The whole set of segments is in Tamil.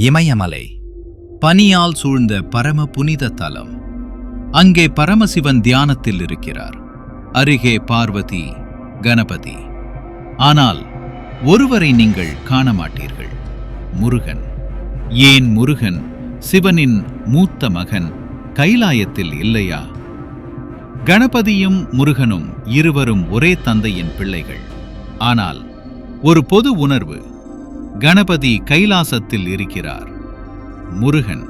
இமயமலை பனியால் சூழ்ந்த பரம புனித தலம். அங்கே பரமசிவன் தியானத்தில் இருக்கிறார். அருகே பார்வதி, கணபதி. ஆனால் ஒருவரை நீங்கள் காண மாட்டீர்கள், முருகன். ஏன் முருகன் சிவனின் மூத்த மகன் கைலாயத்தில் இல்லையா? கணபதியும் முருகனும் இருவரும் ஒரே தந்தையின் பிள்ளைகள். ஆனால் ஒரு பொது உணர்வு: கணபதி கைலாசத்தில் இருக்கிறார், முருகன்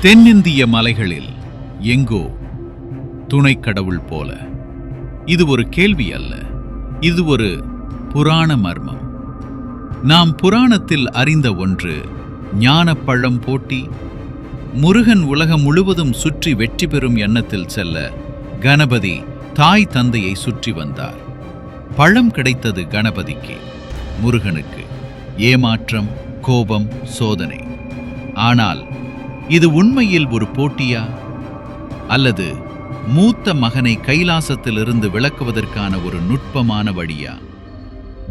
தென்னிந்திய மலைகளில் எங்கோ துணைக்கடவுள் போல. இது ஒரு கேள்வி அல்ல, இது ஒரு புராண மர்மம். நாம் புராணத்தில் அறிந்த ஒன்று ஞானப்பழம் போட்டி. முருகன் உலகம் முழுவதும் சுற்றி வெற்றி பெறும் எண்ணத்தில் செல்ல கணபதி தாய் தந்தையை சுற்றி வந்தார். பழம் கிடைத்தது கணபதிக்கு, முருகனுக்கு ஏமாற்றம், கோபம், சோதனை. ஆனால் இது உண்மையில் ஒரு போட்டியா, அல்லது மூத்த மகனை கைலாசத்திலிருந்து விலக்குவதற்கான ஒரு நுட்பமான வழியா?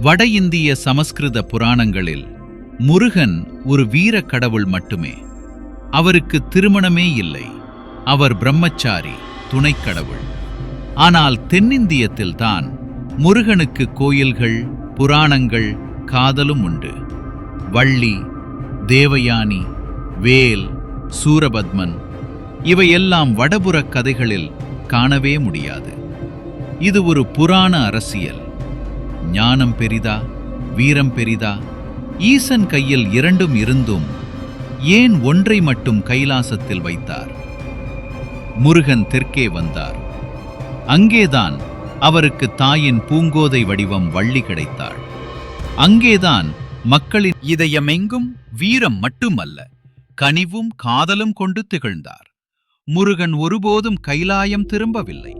வட இந்திய சமஸ்கிருத புராணங்களில் முருகன் ஒரு வீர கடவுள் மட்டுமே. அவருக்கு திருமணமே இல்லை, அவர் பிரம்மச்சாரி, துணைக்கடவுள். ஆனால் தென்னிந்தியத்தில் தான் முருகனுக்கு கோயில்கள், புராணங்கள், காதலும் உண்டு. வள்ளி, தேவயானி, வேல், சூரபத்மன் இவையெல்லாம் வடபுறக் கதைகளில் காணவே முடியாது. இது ஒரு புராண அரசியல். ஞானம் பெரிதா, வீரம் பெரிதா? ஈசன் கையில் இரண்டும் இருந்தும் ஏன் ஒன்றை மட்டும் கைலாசத்தில் வைத்தார்? முருகன் தெற்கே வந்தார். அங்கேதான் அவருக்கு தாயின் பூங்கோதை வடிவம் வள்ளி கிடைத்தாள். அங்கேதான் மக்களின் இதயமெங்கும் வீரம் மட்டுமல்ல, கனிவும் காதலும் கொண்டு திகழ்ந்தார். முருகன் ஒருபோதும் கைலாயம் திரும்பவில்லை,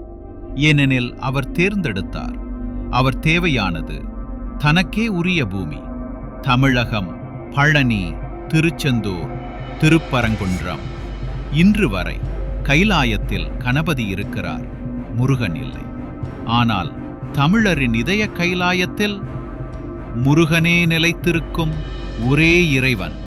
ஏனெனில் அவர் தேர்ந்தெடுத்தார். அவர் தேவையானது தனக்கே உரிய பூமி. தமிழகம், பழனி, திருச்செந்தூர், திருப்பரங்குன்றம். இன்று வரை கைலாயத்தில் கணபதி இருக்கிறார், முருகன் இல்லை. ஆனால் தமிழரின் இதய கைலாயத்தில் முருகனே நிலைத்திருக்கும் ஒரே இறைவன்.